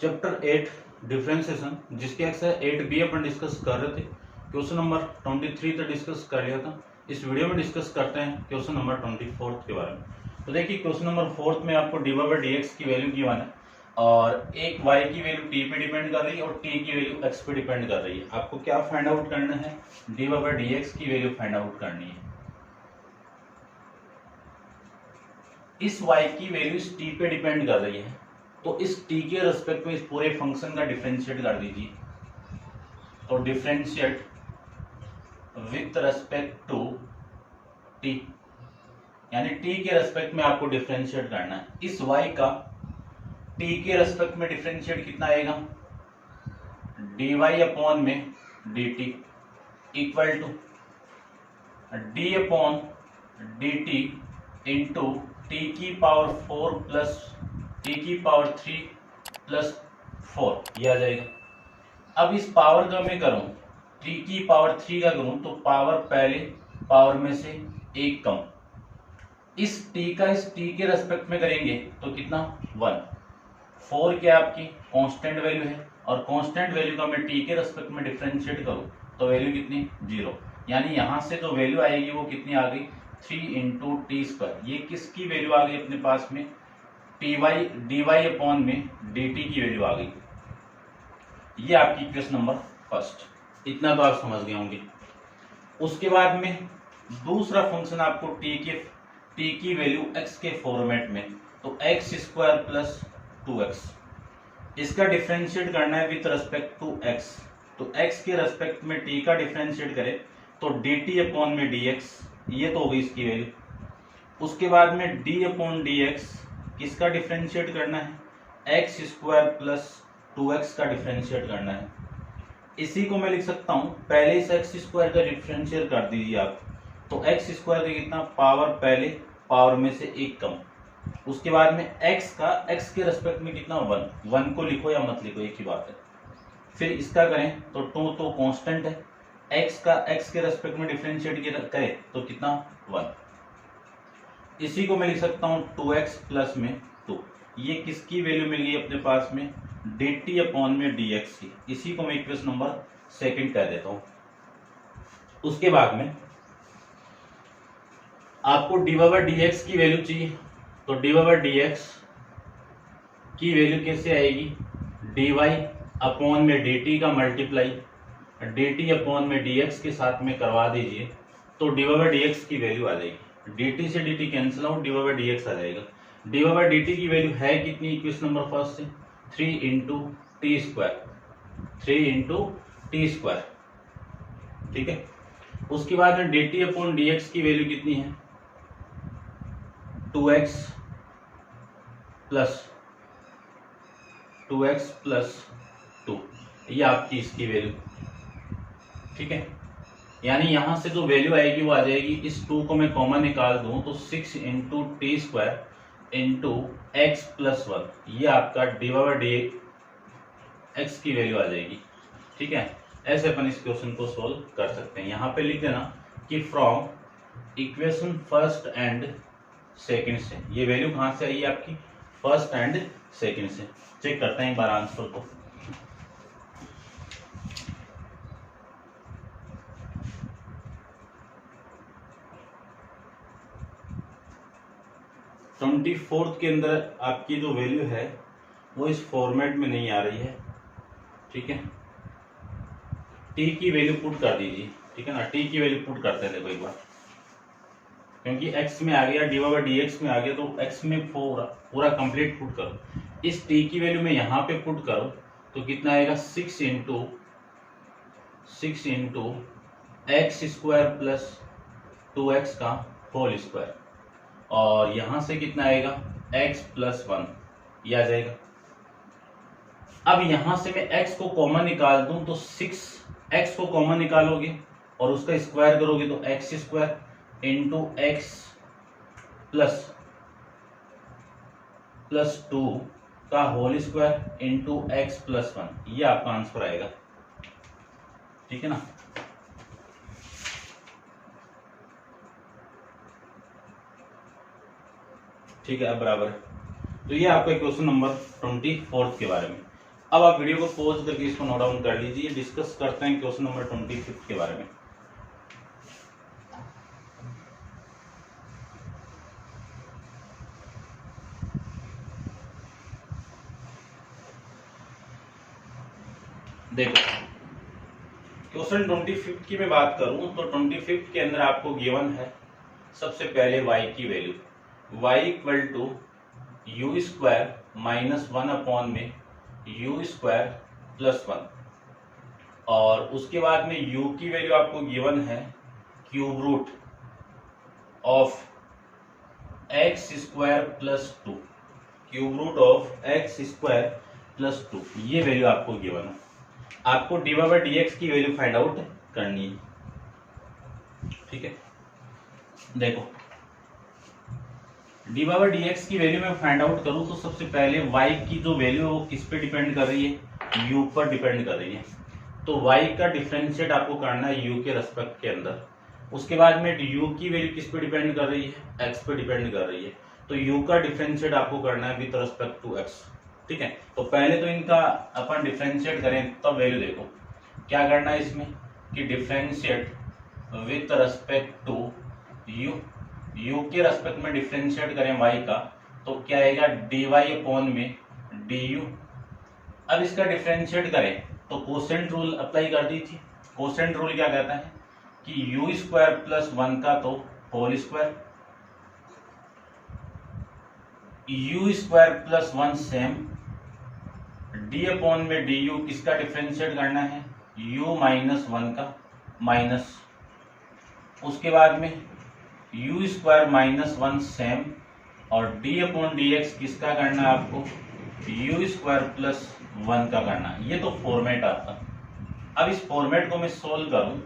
Chapter 8 differentiation, जिसके exercise 8B अपन discuss कर रहे थे। क्वेश्चन नंबर 23 तक डिस्कस कर लिया था। इस वीडियो में डिस्कस करते हैं क्वेश्चन नंबर 24 के बारे में। तो देखिए क्वेश्चन नंबर 4 में आपको dy/dx की वैल्यू गिवन है और एक y की वैल्यू t पे डिपेंड कर रही है और t की वैल्यू x पे डिपेंड कर रही है। आपको क्या फाइंड आउट करना है? dy/dx की वैल्यू फाइंड आउट करनी है। इस y की वैल्यू इस t पे डिपेंड कर रही है, तो इस t के रेस्पेक्ट में इस पूरे फंक्शन का डिफरेंशिएट कर दीजिए। तो differentiate with respect to t, यानी t के रेस्पेक्ट में आपको डिफरेंशिएट करना है। इस y का t के रेस्पेक्ट में डिफरेंशिएट कितना आएगा? dy अपॉन में dt equal to d upon dt into t की पावर 4 प्लस t की पावर 3 प्लस 4, ये आ जाएगा। अब इस पावर का मैं करूं t की पावर 3 का करूं तो पावर पहले पावर में से एक कम, इस t का इस t के रेस्पेक्ट में करेंगे तो कितना 1। 4 क्या आपकी कांस्टेंट वैल्यू है और कांस्टेंट वैल्यू का मैं t के रेस्पेक्ट में डिफरेंशिएट करूं तो वैल्यू कितनी 0, यानी यहां से जो वैल्यू आएगी वो कितनी आ गई 3 इंटू टी स्क्वायर। ये किसकी वैल्यू आ गई अपने पास में? dy अपॉन में dt की वैल्यू आ गई। ये आपकी क्वेश्चन नंबर फर्स्ट, इतना तो आप समझ गए होंगे। उसके बाद में दूसरा फंक्शन आपको t की वैल्यू x के फॉर्मेट में, तो x स्क्वायर प्लस 2x, इसका डिफरेंशिएट करना है विथ रेस्पेक्ट टू x। तो x के रेस्पेक्ट में t का डिफरेंशिएट करें तो dt अपॉन में dx, ये तो होगी इसकी वैल्यू। उसके बाद में d अपॉन dx किसका डिफरेंशिएट करना है? x स्क्वायर प्लस 2x का डिफरेंशिएट करना है। इसी को मैं लिख सकता हूं, पहले इस x स्क्वायर का डिफरेंशिएट कर दीजिए आप, तो x स्क्वायर का कितना पावर पहले पावर में से एक कम, उसके बाद में x का x के रेस्पेक्ट में कितना 1 को लिखो या मत लिखो एक ही बात है। फिर इसका करें तो 2 तो कांस्टेंट है, x का x के रेस्पेक्ट में डिफरेंशिएट करें तो कितना 1। इसी को मैं लिख सकता हूं 2x प्लस में 2, ये किसकी वैल्यू मिल गई अपने पास में? dt अपॉन में dx की। इसी को मैं इक्वेशन नंबर सेकंड कह देता हूं। उसके बाद में आपको dy/dx की वैल्यू चाहिए, तो dy/dx की वैल्यू कैसे आएगी? dy अपॉन में dt का मल्टीप्लाई dt अपॉन में dx के साथ में करवा दीजिए, तो dy/dx की वैल्यू आ जाएगी। dt से dt कैंसिल आउट, dy/dx आ जाएगा। dy/dt की वैल्यू है कितनी इक्वेशन नंबर फर्स्ट से? 3 into T square, 3 into T square, ठीक है। उसके बाद में dt अपॉन dx की वैल्यू कितनी है? 2x प्लस 2, ये आपकी इसकी वैल्यू, ठीक है। यानी यहां से जो वैल्यू आएगी वो आ जाएगी, इस 2 को मैं कॉमन निकाल दूं तो 6 into T square into x plus 1, ये आपका dy/dx की वैल्यू आ जाएगी, ठीक है। ऐसे अपन इस क्वेश्चन को सोल्व कर सकते हैं। यहाँ पे लिख देना कि from equation first and second से, ये वैल्यू कहाँ से आई है आपकी? फर्स्ट एंड सेकंड से। चेक करते हैं एक बार आंसर को। ट्वेंटी फोर्थ के अंदर आपकी जो वैल्यू है वो इस फॉर्मेट में नहीं आ रही है, ठीक है। t की वैल्यू पुट कर दीजिए, ठीक है ना। t की वैल्यू पुट करते हैं, देखो एक बार, क्योंकि x में आ गया, dy/dx में आ गया, तो x में पूरा कंप्लीट पुट करो। इस t की वैल्यू में यहाँ पे पुट करो तो कितना आएगा? 6 into x square plus 2x का होल स्क्वायर, और यहां से कितना आएगा? x प्लस 1, ये आ जाएगा। अब यहां से मैं x को कॉमन निकाल दूं तो 6x को कॉमन निकालोगे और उसका स्क्वायर करोगे तो x square into x plus 2 का whole square into x plus 1, ये आपका आंसर आएगा, ठीक है ना। ठीक है, अब बराबर है। तो ये आपका क्वेश्चन नंबर 24 के बारे में। अब आप वीडियो को पॉज करके इसको नोट डाउन कर लीजिए, डिस्कस करते हैं क्वेश्चन नंबर 25 के बारे में। देखो क्वेश्चन 25 की मैं बात करूं तो 25 के अंदर आपको गिवन है सबसे पहले y की value, y equal to u square minus 1 upon में यू स्क्वायर प्लस 1, और उसके बाद में u की वैल्यू आपको गिवन है cube root of x square plus 2, cube root of x square plus 2, ये वैल्यू आपको गिवन है। आपको डी बाई डी एक्स की वैल्यू फाइंड आउट करनी है, ठीक है। देखो डी बाई डी एक्स की वैल्यू में फाइंड आउट करूं तो सबसे पहले y की जो वैल्यू है वो किस पे डिपेंड कर रही है, u पर डिपेंड कर रही है। तो y का डिफरेंशिएट आपको करना है u के रेस्पेक्ट के अंदर। उसके बाद में u की वैल्यू किस पे डिपेंड कर रही है, x पे डिपेंड कर रही है। तो u का डिफरेंशिएट आपको करना है विद रेस्पेक्ट टू x, ठीक है। तो पहले तो इनका अपन डिफरेंशिएट करें तब वैल्यू देखो क्या करना है इसमें कि differentiate with respect to u के रेस्पेक्ट में डिफरेंशिएट करें y का तो क्या आएगा dy अपॉन में du। अब इसका डिफरेंशिएट करें तो कोसेंट रूल अप्लाई कर दीजिए। कोसेंट रूल क्या कहता है कि u स्क्वायर प्लस 1 का तो whole square, u square plus 1 same, d upon में du किसका डिफरेंशिएट करना है u माइनस 1 का माइनस, उसके बाद में u स्क्वायर माइनस 1 सेम, और d अपॉन डी एक्स किसका करना है आपको u स्क्वायर प्लस 1 का करना है। ये तो फॉर्मेट आपका। अब इस फॉर्मेट को मैं सोल्व करूं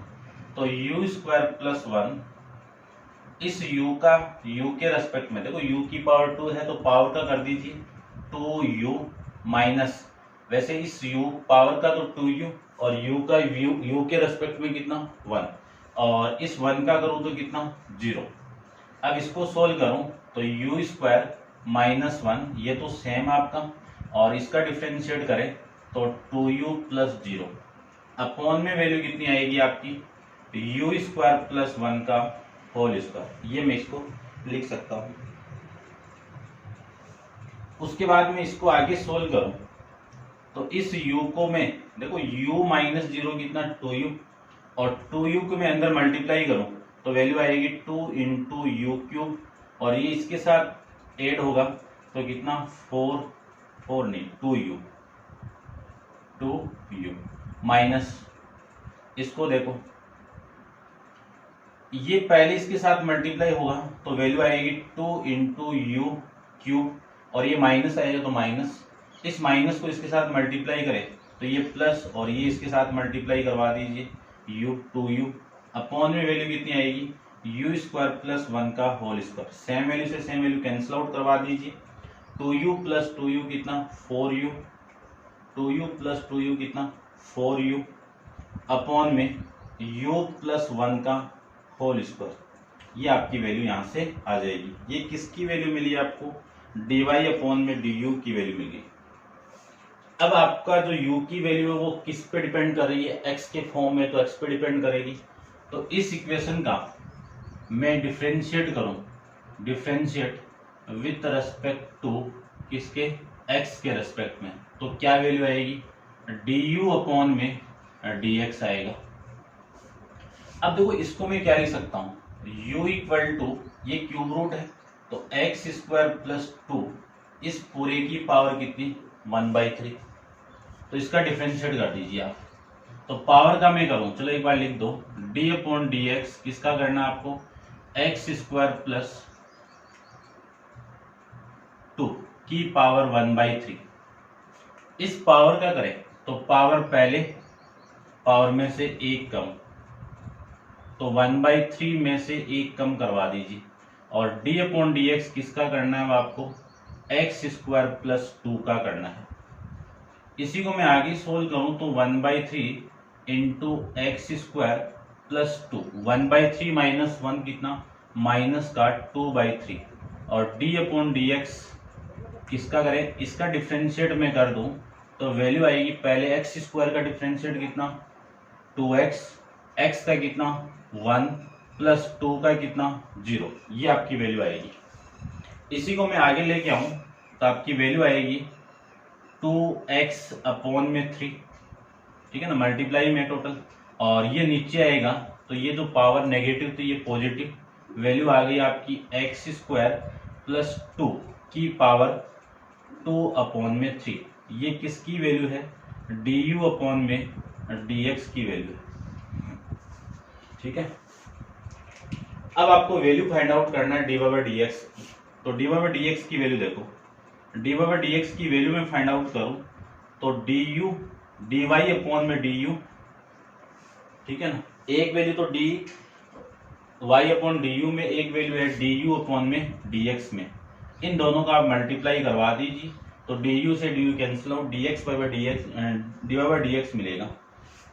तो u स्क्वायर प्लस 1 इस u का u के रेस्पेक्ट में, देखो u की पावर 2 है तो पावर का कर दीजिए 2u माइनस, वैसे इस u पावर का तो 2u और u का u के रेस्पेक्ट में कितना 1, और इस 1 का करूं तो कितना 0। अब इसको सोल्व करूं तो u स्क्वायर माइनस 1 ये तो सेम आपका, और इसका डिफरेंशिएट करें तो 2u प्लस 0 अपॉन में वैल्यू कितनी आएगी आपकी u स्क्वायर प्लस 1 का होल स्क्वायर। ये मैं इसको लिख सकता हूं। उसके बाद में इसको आगे सोल्व करूं तो इस u को मैं, देखो u माइनस 0 कितना 2u, और 2u को मैं अंदर मल्टीप्लाई करूं तो वैल्यू आएगी 2 इंटू यू क्यूब, और ये इसके साथ ऐड होगा तो कितना 4 नहीं 2u माइनस, इसको देखो ये पहले इसके साथ मल्टीप्लाई होगा तो वैल्यू आएगी 2 इंटू यू क्यूब, और ये माइनस आएगा तो माइनस, इस माइनस को इसके साथ मल्टीप्लाई करें तो ये प्लस, और ये इसके साथ मल्टीप्लाई करवा दीजिए u 2u अपॉन में वैल्यू कितनी आएगी u स्क्वायर प्लस 1 का होल स्क्वायर। सेम वैल्यू से सेम वैल्यू कैंसिल आउट करवा दीजिए, 2u प्लस 2u कितना 4u, 2u प्लस 2u कितना 4u अपॉन में u प्लस 1 का होल स्क्वायर। ये आपकी वैल्यू यहाँ से आ जाएगी। ये किसकी वैल्यू मिली आपको dy अपॉन में du की वैल्यू मिली। अब आपका जो u की वैल्यू है वो किस पे डिपेंड कर रही है, x के फॉर्म में तो x पे डिपेंड करेगी। तो इस इक्वेशन का मैं डिफरेंशिएट करूं, डिफरेंशिएट विथ रेस्पेक्ट टू किसके x के रेस्पेक्ट में, तो क्या वैल्यू आएगी du अपॉन में dx आएगा। अब देखो इसको मैं क्या लिख सकता हूं u इक्वल टू, ये क्यूब रूट है तो एक्स स्क्वायर प्लस 2 इस पूरे की पावर कितनी 1/3, तो इसका डिफरेंशिएट कर दीजिए आप। तो पावर का मैं करूं, चलो एक बार लिख दो d अपॉन डी एक्स किसका करना है आपको एक्स स्क्वायर प्लस 2 की पावर 1/3। इस पावर का करें तो पावर पहले पावर में से एक कम, तो 1/3 में से एक कम करवा दीजिए, और d अपॉन डी एक्स किसका करना है आपको एक्स स्क्वायर प्लस 2 का करना है। इसी को मैं आगे सोल्व करूं तो 1/3 into x square plus 2, 1/3 minus 1 कितना माइनस का 2/3, और d अपॉन डी एक्स किसका करें, इसका डिफरेंशिएट में कर दूं तो वैल्यू आएगी पहले एक्स स्क्वायर का डिफरेंशिएट कितना 2x, x का कितना 1 प्लस 2 का कितना 0, ये आपकी वैल्यू आएगी। इसी को मैं आगे लेके आऊं तो आपकी वैल्यू आएगी 2x अपॉन में 3, ठीक है ना, मल्टीप्लाई में टोटल, और ये नीचे आएगा तो ये जो पावर नेगेटिव थी ये पॉजिटिव, वैल्यू आ गई आपकी एक्स स्क्वायर प्लस 2 की पावर 2 अपॉन में 3। ये किसकी वैल्यू है, डी यू अपॉन में डी एक्स की वैल्यू है, ठीक है। अब आपको वैल्यू फाइंड आउट करना है D Y by D X. तो D Y by D x की वैल्यू देखो, D Y by D x की वैल्यू में फाइंड आउट करूं तो D U D Y upon में डी यू, ठीक है ना, एक वैल्यू तो D Y upon D U में, एक वैल्यू है डी यू अपॉन में डी एक्स में, इन दोनों का आप मल्टीप्लाई करवा दीजिए तो डी यू से d u cancel out, d x by D x, d Y by D x मिलेगा।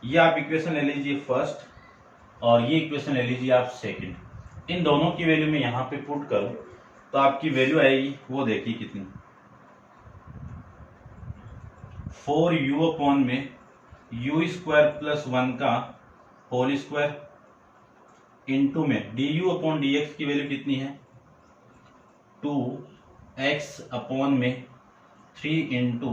ये आप इक्वेशन ले लीजिए फर्स्ट और ये इक्वेशन ले लीजिए आप सेकंड। इन दोनों की वैल्यू में यहाँ पे पुट करूं तो आपकी वैल्यू आएगी, वो देखिए कितनी, 4u अपॉन में यू स्क्वायर प्लस 1 का होल स्क्वायर इंटू में D you upon d x की वैल्यू कितनी है 2x अपॉन में 3 into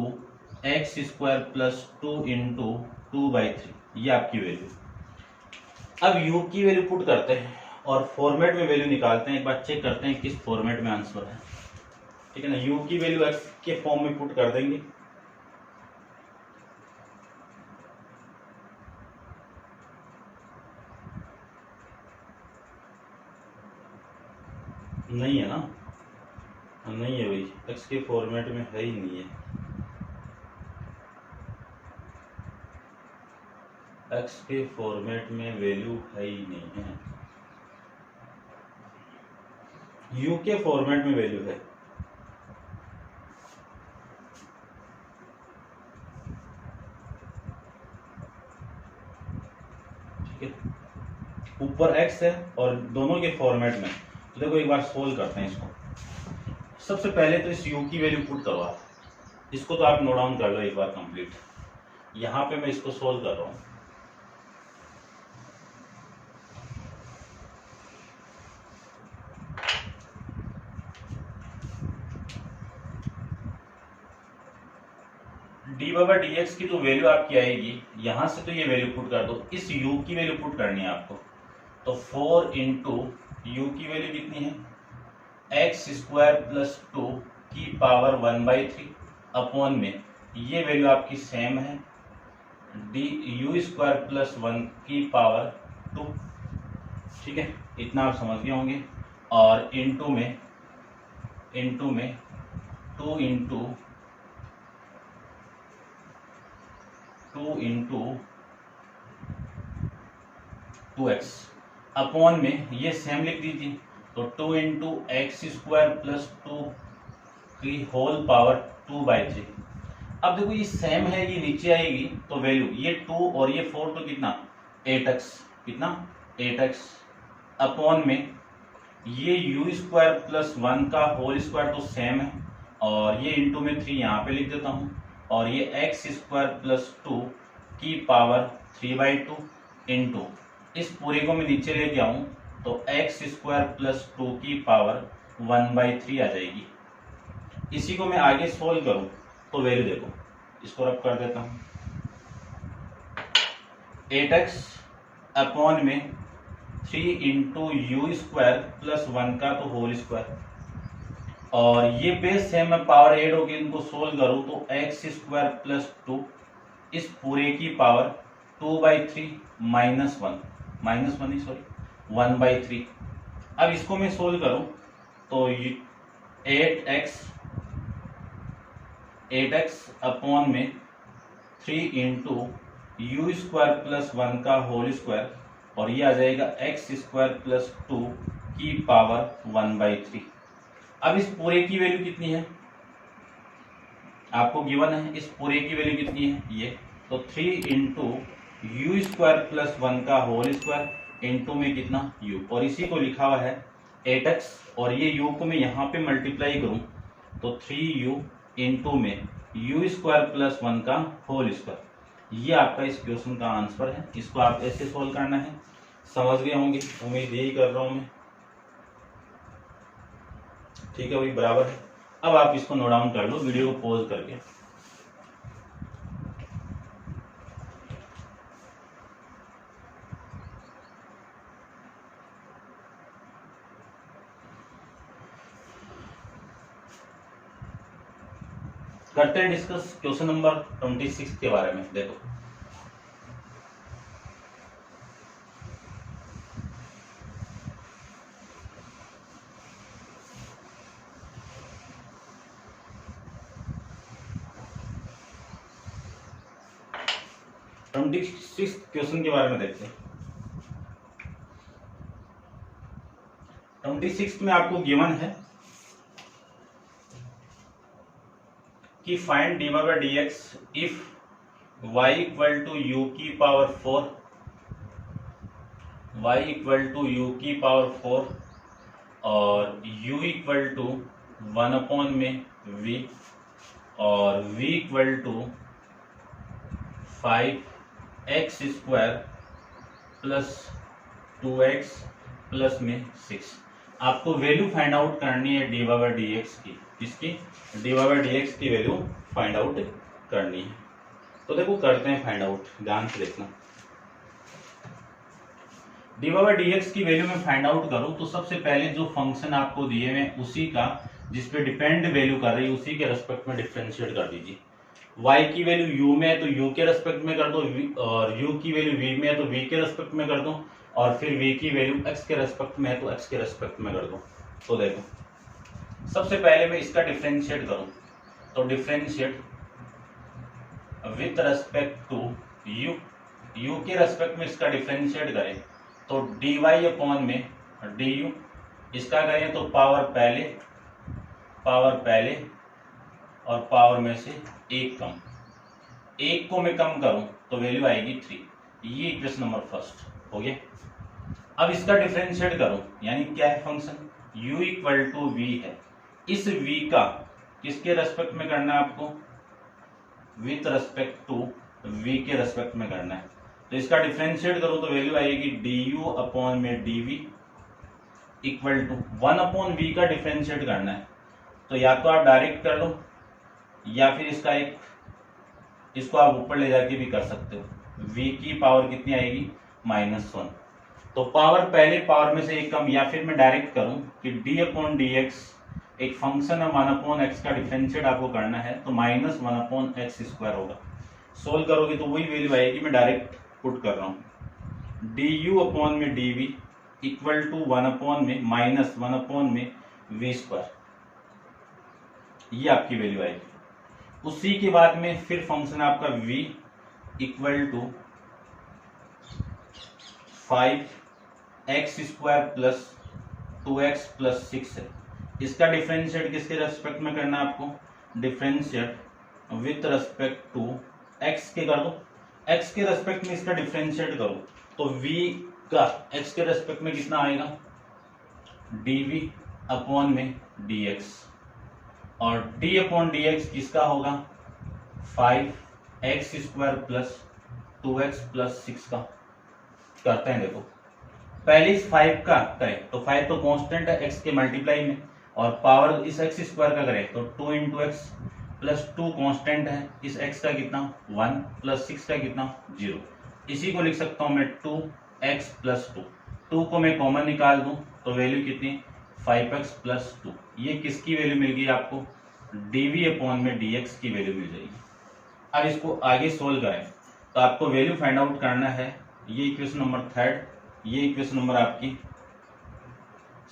x square plus 2 into 2/3, ये आपकी वैल्यू। अब u की वैल्यू पुट करते हैं और फॉर्मेट में वैल्यू निकालते हैं, एक बार चेक करते हैं किस फॉर्मेट में आंसर है, ठीक है ना। u की वैल्यू x के फॉर्म में पुट कर देंगे, नहीं है ना, नहीं है भाई, x के फॉर्मेट में है ही नहीं है, x के फॉर्मेट में वैल्यू है ही नहीं है, u के फॉर्मेट में वैल्यू है। ठीक है, ऊपर x है और दोनों के फॉर्मेट में। तो देखो एक बार सोल्व करते हैं इसको। सबसे पहले तो इस u की वैल्यू पुट करो आप, इसको तो आप नोट डाउन कर लो एक बार कंप्लीट। यहां पे मैं इसको सोल्व कर रहा हूं। डी बाई डी एक्स की तो वैल्यू आपकी आएगी, यहां से तो ये वैल्यू पुट कर दो, इस u की वैल्यू पुट करनी है आपको। तो 4 इंटू यू की वैल्यू कितनी है एक्स स्क्वायर प्लस 2 की पावर 1/3 अपॉन में, ये वैल्यू आपकी सेम है डी यू स्क्वायर प्लस 1 की पावर 2, ठीक है, इतना आप समझ गए होंगे। और इंटू में 2 इंटू 2x अपॉन में, ये सेम लिख दीजिए, तो 2 इंटू एक्स स्क्वायर प्लस 2 की होल पावर 2/3। अब देखो ये सेम है, ये नीचे आएगी तो वैल्यू, ये 2 और ये 4 तो कितना 8x, कितना 8x अपॉन में ये यू स्क्वायर प्लस 1 का होल स्क्वायर तो सेम है, और ये इंटू में 3 यहाँ पे लिख देता हूँ, और ये एक्स स्क्वायर प्लस 2 की पावर 3/2 इंटू, इस पूरे को मैं नीचे लेके आऊं तो एक्स स्क्वायर प्लस 2 की पावर 1/3 आ जाएगी। इसी को मैं आगे सोल्व करूं तो वैल्यू देखो, इसको रब कर देता हूं, 8x अपॉन में 3 इंटू यू स्क्वायर प्लस 1 का तो होल स्क्वायर, और ये बेस सेम है, पावर ऐड होगी, इनको सोल्व करूं तो एक्स स्क्वायर प्लस 2 इस पूरे की पावर 2/3 1/3। अब इसको मैं सोल्व करूं तो 8x अपॉन में 3 इंटू यू स्क्वायर प्लस 1 का होल स्क्वायर, और ये आ जाएगा एक्स स्क्वायर प्लस 2 की पावर 1/3। अब इस पूरे की वैल्यू कितनी है आपको गिवन है, इस पूरे की वैल्यू कितनी है ये, तो 3 इंटू यू स्क्वायर प्लस 1 का होल स्क्वायर इंटू में कितना u, और इसी को लिखा हुआ है 8x, और ये u को मैं यहाँ पे मल्टीप्लाई करूं तो 3u इंटू में यू स्क्वायर प्लस 1 का होल स्क्वायर। ये आपका इस क्वेश्चन का आंसर है। इसको आप ऐसे सोल्व करना है। समझ गए होंगे, उम्मीद यही कर रहा हूं मैं। ठीक है भाई, बराबर है। अब आप इसको नोट डाउन कर लो वीडियो को पॉज करके। करते हैं डिस्कस क्वेश्चन नंबर 26 के बारे में। देखो, क्वेश्चन के बारे में देखते हैं। 26 में आपको गिवन है कि find dy by dx if y equal to u की power 4, y equal to u की पावर 4 और u इक्वल टू 1 अपॉन में v और v equal to 5x square plus 2x plus में 6। आपको वैल्यू फाइंड आउट करनी है dy by dx की। इसकी dy by dx की वैल्यू फाइंड आउट करनी है। तो देखो करते हैं फाइंड आउट, ध्यान से देखना। dy by dx की वैल्यू में फाइंड आउट करूं तो सबसे पहले जो फंक्शन आपको दिए हुए उसी का, जिसपे डिपेंड वैल्यू कर रही है, उसी के रेस्पेक्ट में डिफरेंशिएट कर दीजिए। y की वैल्यू u में है तो u के रेस्पेक्ट में कर दो, और u की वैल्यू v में है तो v के रेस्पेक्ट में कर दो, और फिर v की वैल्यू x के रेस्पेक्ट में है तो x के रेस्पेक्ट में कर दो। तो देखो सबसे पहले मैं इसका डिफरेंशिएट करूं तो differentiate with respect to u, u के रेस्पेक्ट में इसका डिफरेंशिएट करें तो dy अपॉन में du, इसका करें तो पावर पहले और पावर में से एक कम, एक को मैं कम करूं तो वैल्यू आएगी 3। ये इक्वेशन नंबर फर्स्ट हो गया। अब इसका डिफरेंशिएट करूं, यानी क्या है function u equal to v है। इस v का किसके रेस्पेक्ट में करना है आपको, विथ रेस्पेक्ट टू v के रेस्पेक्ट में करना है। तो इसका डिफरेंशिएट करो तो वैल्यू आएगी du अपॉन में dv equal to 1 upon v का डिफरेंशिएट करना है। तो या तो आप डायरेक्ट कर लो या फिर इसको आप ऊपर ले जाके भी कर सकते हो। v की पावर कितनी आएगी -1। तो पावर पहले पावर में से एक कम, या फिर मैं डायरेक्ट करूं कि d अपॉन dx एक फंक्शन है 1 अपॉन x का डिफरेंशिएट आपको करना है तो -1 अपॉन x स्क्वायर होगा। सोल्व करोगे तो वही वैल्यू आएगी, मैं डायरेक्ट पुट कर रहा हूं du अपॉन में dv इक्वल टू 1 अपॉन में -1 अपॉन में v स्क्वायर। ये आपकी वैल्यू आएगी। उसी के बाद में फिर फंक्शन आपका v equal to 5x square plus 2x plus 6 है। इसका डिफरेंशिएट किसके रेस्पेक्ट में करना है आपको, differentiate with respect to x के कर दो। x के रेस्पेक्ट में इसका डिफरेंशिएट करो तो v का x के रेस्पेक्ट में कितना आएगा dv अपॉन में dx, और d अपॉन dx किसका होगा 5x square plus 2x plus 6 का। करते हैं, देखो पहले इस 5 का करें तो 5 तो कांस्टेंट है x के मल्टीप्लाई में, और पावर इस x स्क्वायर का करें तो 2 इंटू एक्स प्लस 2 कॉन्स्टेंट है, इस x का कितना 1 प्लस 6 का कितना 0। इसी को लिख सकता हूं मैं 2x प्लस 2 को मैं कॉमन निकाल दूं तो वैल्यू कितनी 5x प्लस 2। ये किसकी वैल्यू मिल गई आपको, dv अपॉन में dx की वैल्यू मिल जाएगी। अब इसको आगे सोल्व करें तो आपको वैल्यू फाइंड आउट करना है। ये इक्वेशन नंबर थर्ड, ये इक्वेशन नंबर आपकी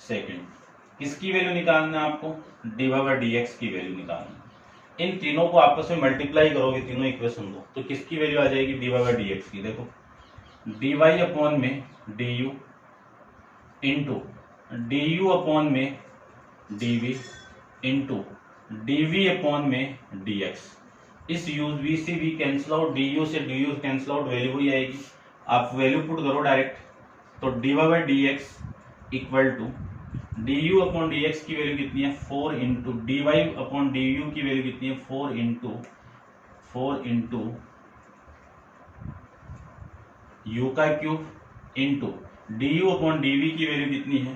सेकंड। किसकी वैल्यू निकालना है आपको, dy by dx की वैल्यू निकालना है। इन तीनों को आपस में मल्टीप्लाई करोगे तीनों इक्वेशन को तो किसकी वैल्यू आ जाएगी dy by dx की। देखो dy अपॉन में du इंटू du अपॉन में dv इंटू dv अपॉन में dx। इस v से v कैंसिल आउट, du से du कैंसिल आउट, वैल्यू वही आएगी। आप वैल्यू पुट करो डायरेक्ट तो dy by dx equal to d you upon d x की वैल्यू कितनी है 4 into d Y upon D u की वैल्यू कितनी है 4 इंटू यू का cube into d you upon d v की वैल्यू कितनी है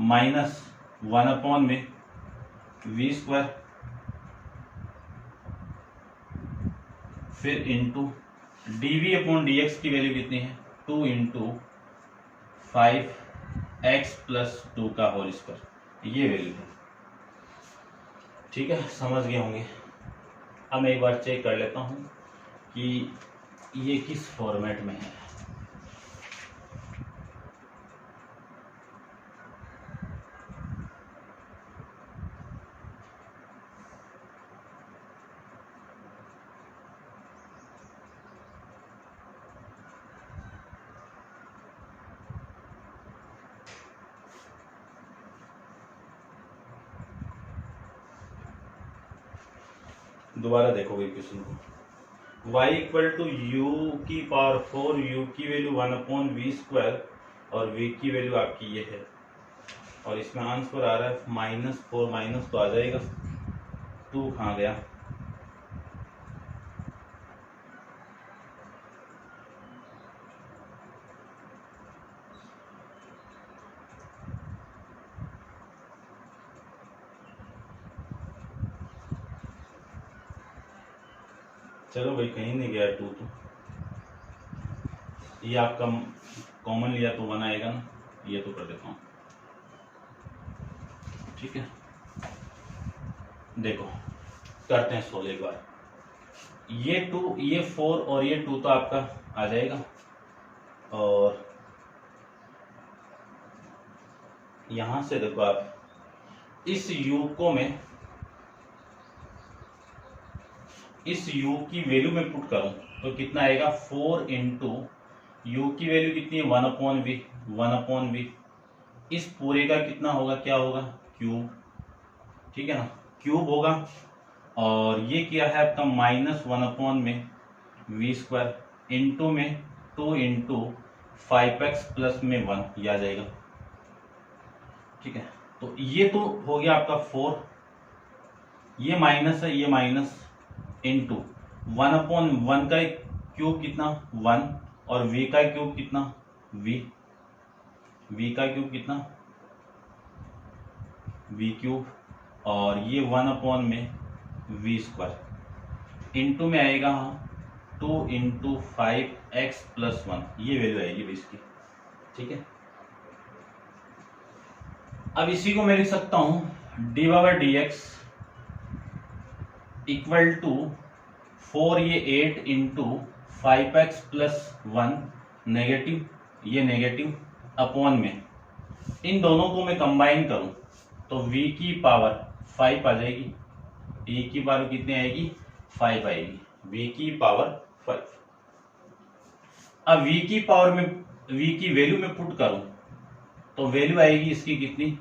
-1 अपॉन में वी स्क्वायर, फिर into d v upon d x की वैल्यू कितनी है 2 इंटू 5x प्लस 2 का होल स्क्वायर, ये वैल्यू है। ठीक है, समझ गए होंगे। अब मैं एक बार चेक कर लेता हूँ कि ये किस फॉर्मेट में है। दोबारा देखोगे क्वेश्चन को, y इक्वल टू यू की पावर 4, यू की वैल्यू 1 अपॉन वी स्क्वायर और v की वैल्यू आपकी ये है, और इसमें आंसर आ रहा है -4, माइनस तो आ जाएगा, 2 कहाँ गया, चलो भाई कहीं नहीं गया 2 तो, ये आपका कॉमन लिया तो 1 आएगा ना, ये तो कर देता हूँ। ठीक है, देखो करते हैं सोल्व एक बार। ये 2, ये 4 और ये 2 तो आपका आ जाएगा, और यहां से देखो आप इस u को मैं इस u की वैल्यू में पुट करूं तो कितना आएगा 4 इंटू यू की वैल्यू कितनी है 1 अपॉन वी, इस पूरे का कितना होगा, क्या होगा, क्यूब। ठीक है ना, क्यूब होगा, और ये क्या है आपका -1 अपॉन में वी स्क्वायर इंटू में 2 इंटू 5x प्लस में 1, ये आ जाएगा। ठीक है, तो ये तो हो गया आपका 4, ये माइनस है, ये माइनस इंटू 1 अपॉन 1 का क्यूब कितना 1, और v का क्यूब कितना v का क्यूब कितना v क्यूब, और ये 1 अपॉन में v स्क्वायर इंटू में आएगा 2 इंटू 5x प्लस 1, ये वैल्यू आएगी इसकी। ठीक है, अब इसी को मैं लिख सकता हूं d by d x equal to 4, ये 8 इंटू 5x प्लस 1 नेगेटिव, ये नेगेटिव अपॉन में, इन दोनों को मैं कंबाइन करूं तो v की पावर 5 आ जाएगी, e की पावर कितनी आएगी 5 आएगी, v की पावर 5। अब v की पावर में v की वैल्यू में पुट करूं तो वैल्यू आएगी इसकी कितनी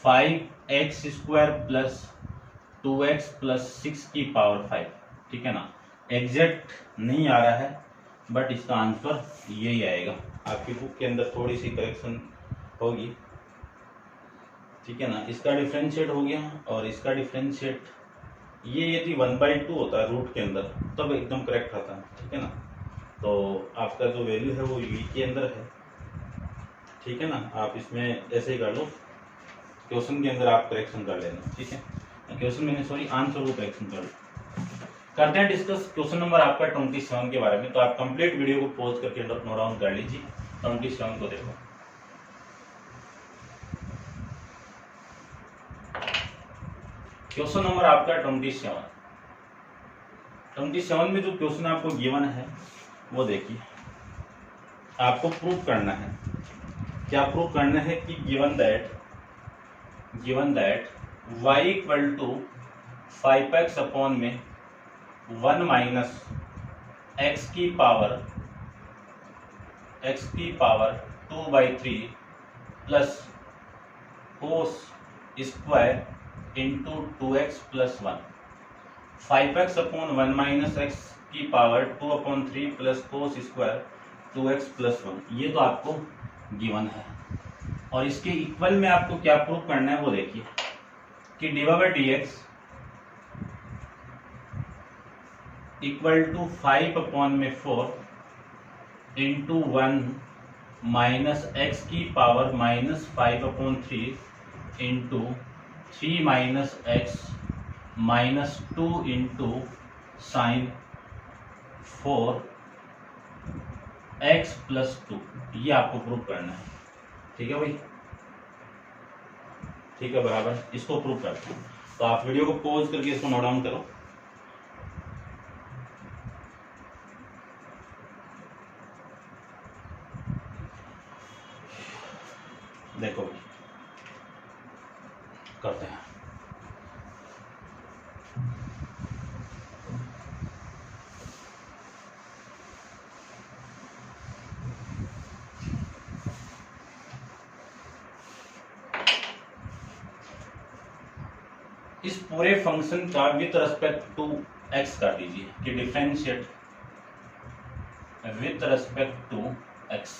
5x square plus 2x plus 6 की पावर 5। ठीक है ना, एग्जैक्ट नहीं आ रहा है, बट इसका आंसर यही आएगा। आपकी बुक के अंदर थोड़ी सी करेक्शन होगी। ठीक है ना, इसका डिफरेंशिएट हो गया, और इसका डिफरेंशिएट ये यदि 1/2 होता है रूट के अंदर तब एकदम करेक्ट आता है। ठीक है ना, तो आपका जो वैल्यू है वो v के अंदर है। ठीक है ना, आप इसमें ऐसे ही कर लो, क्वेश्चन के अंदर आप करेक्शन कर लेना। ठीक है, क्वेश्चन मैंने सॉरी आंसर को करेक्शन कर लो। करते हैं डिस्कस क्वेश्चन नंबर आपका 27 के बारे में। तो आप कंप्लीट वीडियो को पॉज करके नोट डाउन कर लीजिए, 27 को देखो। क्वेश्चन नंबर आपका 27 में जो क्वेश्चन आपको गिवन है वो देखिए, आपको प्रूफ करना है। क्या प्रूफ करना है कि given that y equal to 5x upon में 1 माइनस x की power 2/3 plus cos square into 2x plus 1, 5x upon 1 minus x की power 2/3 plus cos square 2x plus 1, ये तो आपको गिवन है। और इसके इक्वल में आपको क्या प्रूव करना है वो देखिए कि dy/dx equal to 5/4 into 1 minus X की power -5/3 into 3 minus X minus 2 into sine 4x plus 2, ये आपको प्रूव करना है। ठीक है भाई, ठीक है, बराबर, इसको प्रूव करते हैं। तो आप वीडियो को पॉज करके इसको नोट डाउन करो। देखो भाई, करते हैं। इस पूरे फंक्शन का विथ रेस्पेक्ट टू एक्स कर दीजिए कि differentiate with respect to x.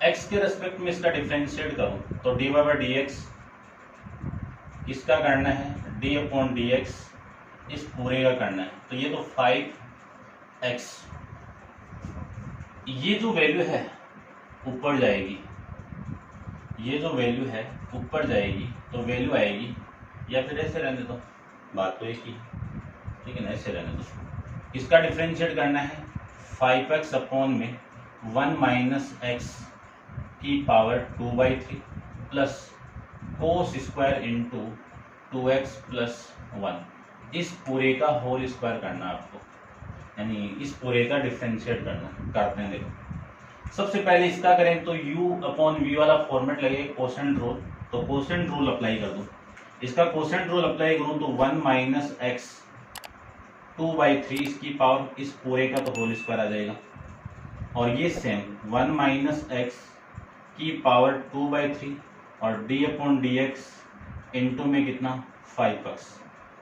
X के रेस्पेक्ट में इसका डिफरेंशिएट करूं तो dy/dx इसका करना है, d/dx इस पूरे का करना है। तो ये तो 5x, ये जो वैल्यू है ऊपर जाएगी, ये जो वैल्यू है ऊपर जाएगी, तो वैल्यू आएगी, या फिर ऐसे रहने दो, बात तो एक ही, ठीक है ना, ऐसे रहने दो। इसका डिफरेंशिएट करना है 5x अपॉन में 1 माइनस एक्स की power 2/3 plus cos square into 2x plus 1, इस पूरे का होल स्क्वायर करना आपको, यानी इस पूरे का डिफरेंशिएट करना। करते हैं, देखो सबसे पहले इसका करें तो u/v वाला फॉर्मेट लगेगा कोसेंट रूल, तो कोसेंट रूल अप्लाई कर दूं। इसका कोसेंट रूल अप्लाई करूं तो 1 माइनस एक्स 2/3 इसकी पावर, इस पूरे का तो होल स्क्वायर आ जाएगा, और ये सेम 1 माइनस एक्स की पावर 2/3 और d/dx इंटू में कितना 5x,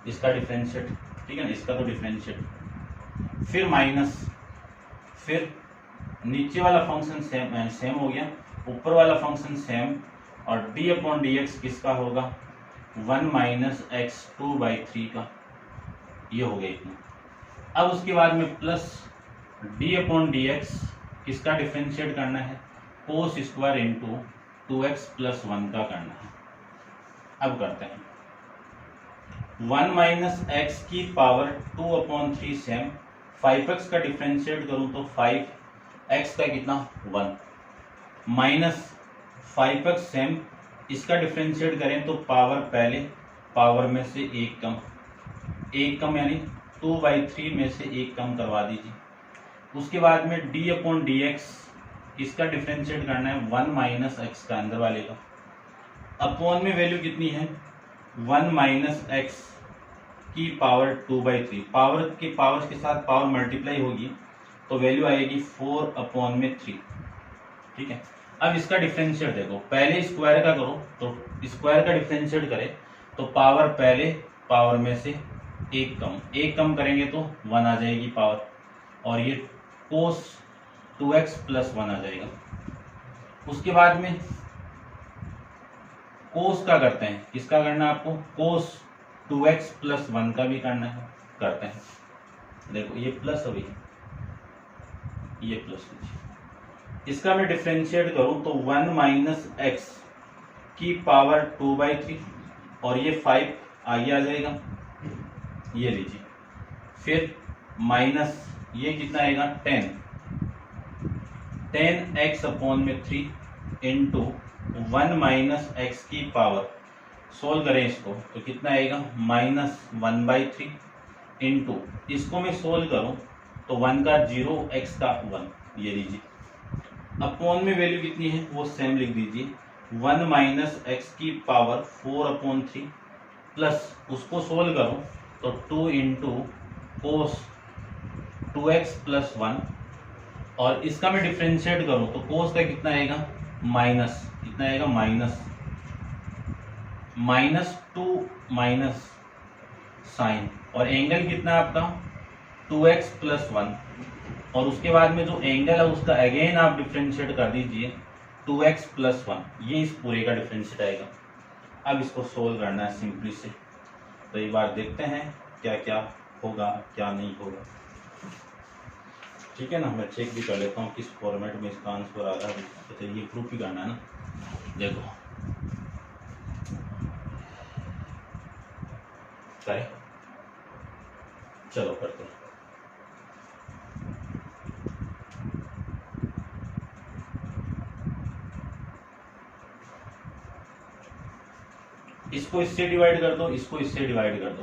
इसका डिफरेंशिएट, ठीक है ना, इसका तो डिफरेंशिएट, फिर माइनस, फिर नीचे वाला फंक्शन सेम हो गया, ऊपर वाला फंक्शन सेम, और d/dx किसका होगा 1 माइनस एक्स 2/3 का, ये हो गया इतना। अब उसके बाद में प्लस d/dx किसका डिफरेंशिएट करना है, कोस स्क्वायर इंटू 2x प्लस 1 का करना है। अब करते हैं 1 माइनस एक्स की पावर 2/3 सेम, 5x का डिफरेंशिएट करूं तो 5x का कितना 1 माइनस 5x सेम, इसका डिफरेंशिएट करें तो पावर पहले, पावर में से एक कम, एक कम यानी 2/3 में से एक कम करवा दीजिए। उसके बाद में d/dx इसका डिफरेंशिएट करना है 1 माइनस एक्स का अंदर वाले का, अपॉन में वैल्यू कितनी है 1 माइनस एक्स की पावर 2/3, पावर के साथ पावर मल्टीप्लाई होगी तो वैल्यू आएगी 4/3, ठीक है। अब इसका डिफरेंशिएट देखो, पहले स्क्वायर का करो तो स्क्वायर का डिफरेंशिएट करें तो पावर पहले, पावर में से एक कम करेंगे तो 1 आ जाएगी पावर, और ये कोस 2x प्लस 1 आ जाएगा। उसके बाद में कोस का करते हैं, किसका करना है आपको, कोस 2x प्लस 1 का भी करना है, करते हैं। देखो ये प्लस, अभी ये प्लस लीजिए, इसका मैं डिफरेंशिएट करूं तो 1 माइनस एक्स की पावर 2/3 और ये 5 आगे आ जाएगा, ये लीजिए, फिर माइनस ये कितना आएगा 10x अपॉन में 3 इंटू 1 माइनस एक्स की पावर, सोल्व करें इसको तो कितना आएगा -1/3 इंटू, इसको मैं सोल्व करूं तो 1 का 0, x का 1, ये लीजिए, अपॉन में वैल्यू कितनी है वो सेम लिख दीजिए, 1 माइनस एक्स की पावर 4/3 प्लस, उसको सोल्व करो तो 2 इंटू कोस 2x प्लस 1, और इसका मैं डिफरेंशिएट करूं तो कोस का कितना आएगा माइनस, कितना आएगा -2 माइनस साइन, और एंगल कितना आपका 2x प्लस 1, और उसके बाद में जो एंगल है उसका अगेन आप डिफरेंशिएट कर दीजिए 2x प्लस 1, ये इस पूरे का डिफरेंशिएट आएगा। अब इसको सोल्व करना है सिंपली से। तो एक बार देखते हैं क्या क्या होगा क्या नहीं होगा। ठीक है ना, मैं चेक भी कर लेता हूँ किस फॉर्मेट में इसका आंसर आ रहा है। तो ये प्रूफ भी करना है ना। देखो करें, चलो करते हैं। इसको इससे डिवाइड कर दो, इसको इससे डिवाइड कर दो,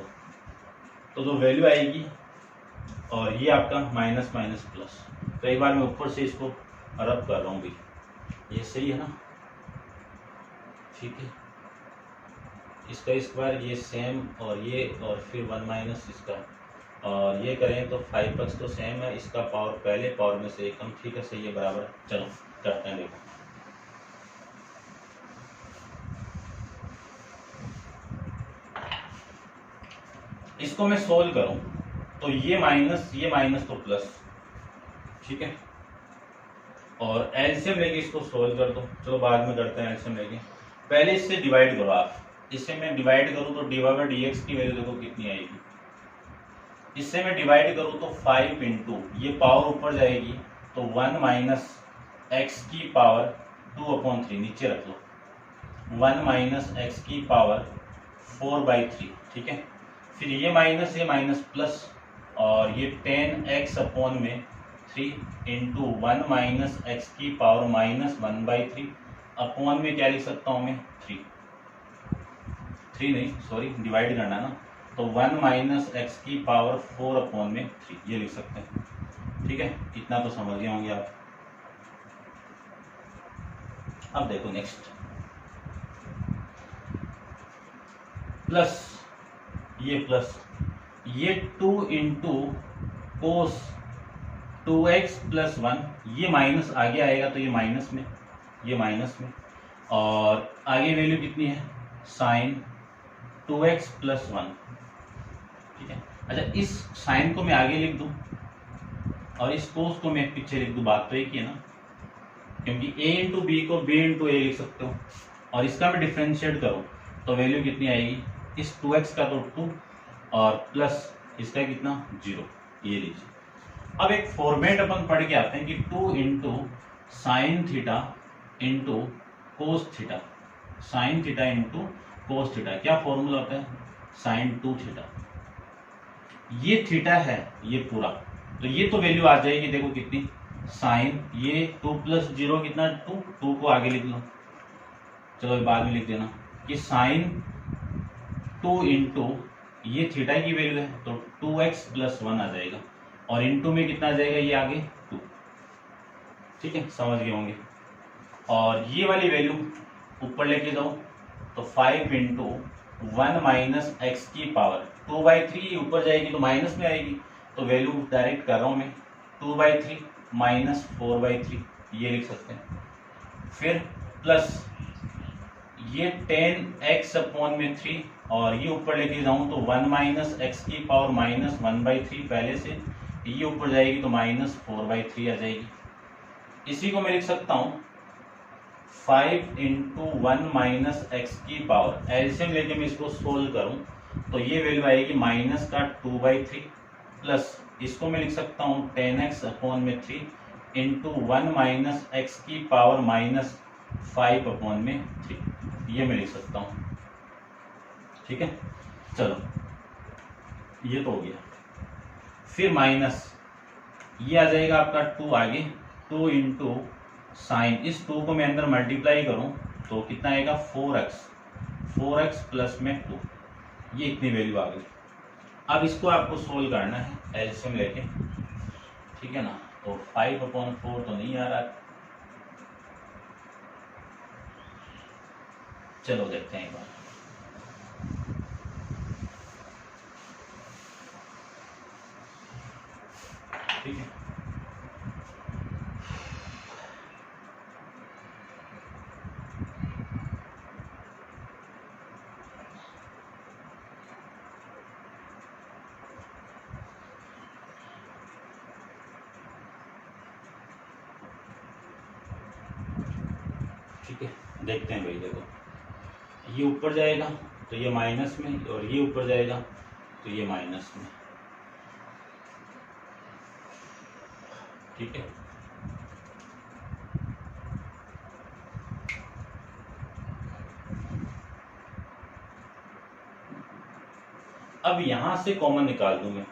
तो जो वैल्यू आएगी, और ये आपका माइनस माइनस प्लस। तो एक बार मैं ऊपर से इसको रब कर रहा हूँ भी, ये सही है ना। ठीक है, इसका स्क्वायर ये सेम, और फिर 1 माइनस इसका, और ये करें तो 5x तो सेम है, इसका पावर पहले पावर में से कम। ठीक है, सही है, बराबर। चलो करते हैं। देखो इसको मैं सोल्व करूं तो ये माइनस तो प्लस। ठीक है, और एलसीएम लेके इसको सोल्व कर दो। चलो बाद में करते हैं एलसीएम लेके, पहले इससे डिवाइड करो आप। इससे मैं डिवाइड करूं तो डी बाई डी एक्स की वैल्यू देखो कितनी आएगी। इससे मैं डिवाइड करूं तो 5 इंटू, ये पावर ऊपर जाएगी तो 1 माइनस एक्स की पावर 2/3, नीचे रख लो, 1 माइनस एक्स की पावर 4/3। ठीक है, फिर ये माइनस प्लस, और ये 10x/3 इंटू 1 माइनस एक्स की पावर -1/3 अपॉन में क्या लिख सकता हूँ मैं 3 नहीं, सॉरी, डिवाइड करना ना, तो 1 माइनस एक्स की पावर 4/3 ये लिख सकते हैं। ठीक है, इतना तो समझ गए होंगे आप। अब देखो नेक्स्ट, प्लस, ये 2 इंटू कोस 2x प्लस 1, ये माइनस आगे आएगा तो ये माइनस में, और आगे वैल्यू कितनी है, साइन 2x प्लस 1। ठीक है, अच्छा, इस साइन को मैं आगे लिख दूं और इस कोस को मैं पीछे लिख दूं, बात तो एक ही है ना, क्योंकि a इंटू बी को b इंटू ए लिख सकते हो, और इसका मैं डिफ्रेंशिएट करूं तो वैल्यू कितनी आएगी, इस 2x का तो 2 और प्लस इसका कितना 0, ये लीजिए। अब एक फॉर्मेट अपन पढ़ के आते हैं कि 2 into sine theta into cos theta, sine theta into cos theta, क्या फॉर्मूला होता है, साइन 2 थीटा। ये थीटा है ये पूरा, तो ये तो वैल्यू आ जाएगी, देखो कितनी, साइन ये 2 प्लस 0 कितना 2 को आगे लिख लो, चलो बाद में लिख देना कि साइन 2 इंटू ये थीटा की वैल्यू है तो 2x प्लस 1 आ जाएगा, और इंटू में कितना आ जाएगा, ये आगे 2। ठीक है, समझ गए होंगे। और ये वाली वैल्यू ऊपर लेके जाओ तो 5 इंटू 1 माइनस एक्स की पावर 2/3, ऊपर जाएगी तो माइनस में आएगी, तो वैल्यू डायरेक्ट कर रहा हूं मैं, 2/3 माइनस 4/3 ये लिख सकते हैं। फिर प्लस ये 10x/3, और ये ऊपर लेके जाऊं तो 1 माइनस एक्स की पावर -1/3 पहले से, ये ऊपर जाएगी तो -4/3 आ जाएगी। इसी को मैं लिख सकता हूं 5 इंटू 1 माइनस एक्स की पावर, एलसीएम लेके मैं इसको सोल्व करूं तो ये वैल्यू आएगी माइनस का 2/3, प्लस इसको मैं लिख सकता हूं 10x/3 इंटू 1 माइनस एक्स की पावर -5/3, ये मैं लिख सकता हूं। ठीक है, चलो ये तो हो गया। फिर माइनस ये आ जाएगा आपका 2 आगे, 2 इंटू साइन, इस 2 को मैं अंदर मल्टीप्लाई करूं तो कितना आएगा 4x प्लस में 2, ये इतनी वैल्यू आ गई। अब इसको आपको सोल्व करना है एलसीएम लेके। ठीक है ना, तो 5/4 तो नहीं आ रहा, चलो देखते हैं एक बार। ठीक है, ठीक है, देखते हैं भाई। देखो ये ऊपर जाएगा तो ये माइनस में, और ये ऊपर जाएगा तो ये माइनस में, ठीक है। अब यहां से कॉमन निकाल दूं मैं,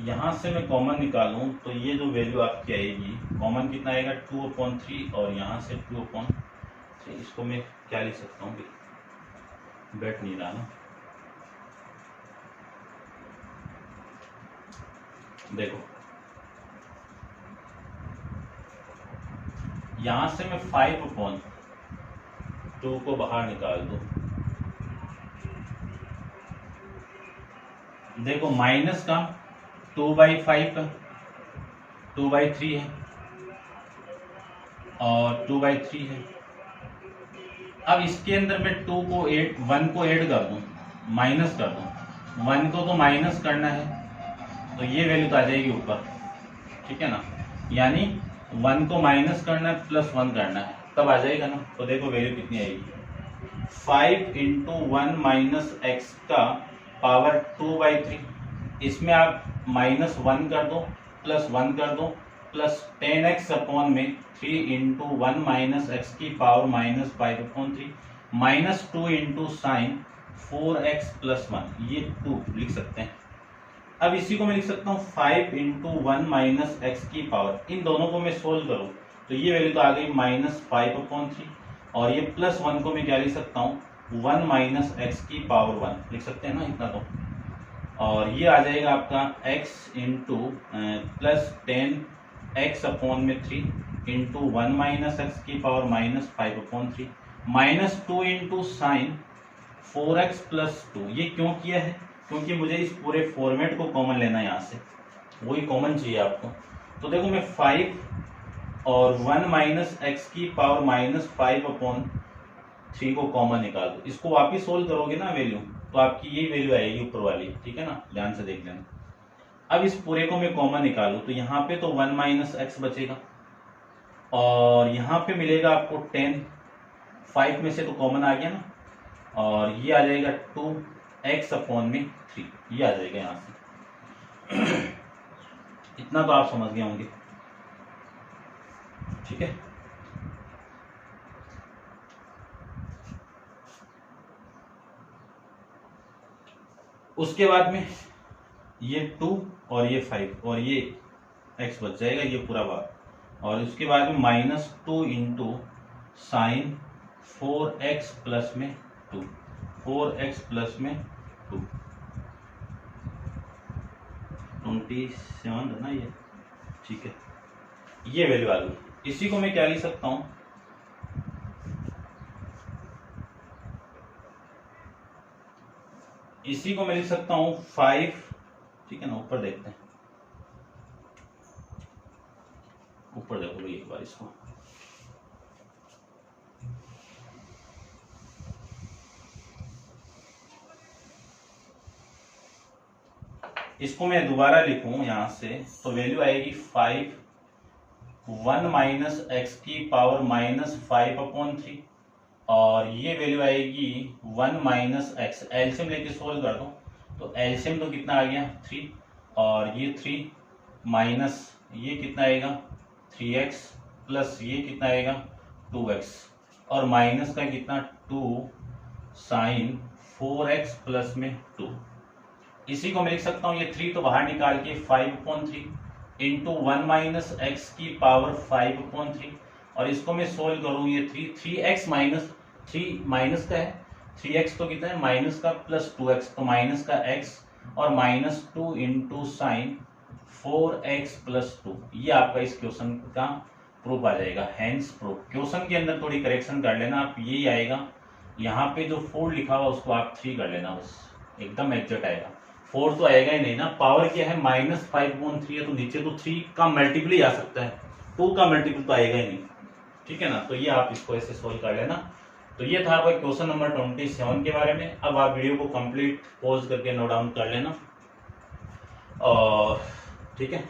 यहां से मैं कॉमन निकालूं तो ये जो वैल्यू आपकी आएगी, कॉमन कितना आएगा 2/3, और यहां से 2/3। इसको मैं क्या लिख सकता हूँ, बैठ नहीं रहा ना। देखो यहां से मैं 5/2 को बाहर निकाल दूं। देखो माइनस का 2/5 का 2/3 है, और 2/3 है। अब इसके अंदर मैं 1 को ऐड कर दूं, माइनस कर दूं। 1 को तो माइनस करना है, तो ये वैल्यू तो आ जाएगी ऊपर, ठीक है ना। यानी 1 को माइनस करना है प्लस 1 करना है, तब आ जाएगा ना। तो देखो वैल्यू कितनी आएगी, 5 × 1 - x का पावर 2/3। इसमें आप -1 कर दो, प्लस 1 कर दो, प्लस 10x अपॉन में 3 × 1 - x की पावर -5/3, -2 × sin 4x + 1, ये 2 लिख सकते हैं। अब इसी को मैं लिख सकता हूँ 5 × 1 - x की पावर, इन दोनों को मैं सोल्व करूँ तो ये वैल्यू तो आ गई -5/3, और ये +1 को मैं क्या लिख सकता हूँ 1 - x की पावर 1 लिख सकते हैं ना, इतना तो। और ये आ जाएगा आपका x + 10x अपॉन में 3 × 1 - x की पावर -5/3, -2 × sin 4x + 2। ये क्यों किया है, क्योंकि मुझे इस पूरे फॉर्मेट को कॉमन लेना है, यहाँ से वही कॉमन चाहिए आपको। तो देखो मैं 5 और 1 - x की पावर -5/3 को कॉमन निकाल दो। इसको वापिस सोल्व करोगे ना वैल्यू, तो आपकी यही वैल्यू आएगी ऊपर वाली, ठीक है ना, ध्यान से देख लेना। अब इस पूरे को मैं कॉमन निकालूं तो यहाँ पे तो 1 - x बचेगा, और यहाँ पे मिलेगा आपको 10, 5 में से तो कॉमन आ गया ना, और ये आ जाएगा 2x अपॉन में 3, ये आ जाएगा यहाँ से। इतना तो आप समझ गए होंगे, ठीक है। उसके बाद में ये 2 और ये 5 और ये x बच जाएगा, ये पूरा बात। और उसके बाद में -2 × sin 4x + में 2, 4x + में 2, 27 है ना ये, ठीक है। ये वैल्यू आ गई। इसी को मैं क्या लिख सकता हूं, इसी को मैं लिख सकता हूं 5, ठीक है ना। ऊपर देखते हैं, ऊपर देखो भाई एक बार इसको, इसको मैं दोबारा लिखूं यहां से, तो वैल्यू आएगी 5 1 - x की पावर -5/3, और ये वैल्यू आएगी 1 - x। एलसीएम लेके सोल्व कर दो, तो एलसीएम तो कितना आ गया 3, और ये 3 माइनस ये कितना आएगा 3x, प्लस ये कितना आएगा 2x, और माइनस का कितना 2 sin 4x + में 2। इसी को मैं लिख सकता हूँ, ये 3 तो बाहर निकाल के 5/3 × 1 - x की पावर 5/3, और इसको मैं सोल्व करूँ, ये 3x माइनस 3 माइनस का है, 3x तो कितना है माइनस का, प्लस 2x तो माइनस का x, और -2 × sin 4x + 2। ये आपका इस क्वेश्चन का प्रूफ आ जाएगा, हैंस प्रूफ। क्वेश्चन के अंदर थोड़ी करेक्शन कर लेना आप, यही आएगा। यहाँ पे जो 4 लिखा हुआ उसको आप 3 कर लेना, बस एकदम एग्जैक्ट आएगा। 4 तो आएगा ही नहीं ना, पावर क्या है -5/3 है, तो नीचे तो 3 का मल्टीपल ही आ सकता है, 2 का मल्टीपल तो आएगा ही नहीं, ठीक है ना। तो ये आप इसको ऐसे सोल्व कर लेना। तो ये था आपका क्वेश्चन नंबर 27 के बारे में। अब आप वीडियो को कंप्लीट पॉज करके नोट डाउन कर लेना, और ठीक है।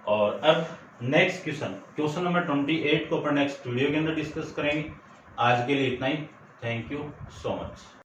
और अब नेक्स्ट क्वेश्चन नंबर 28 को अपन नेक्स्ट वीडियो के अंदर डिस्कस करेंगे। आज के लिए इतना ही। Thank you so much.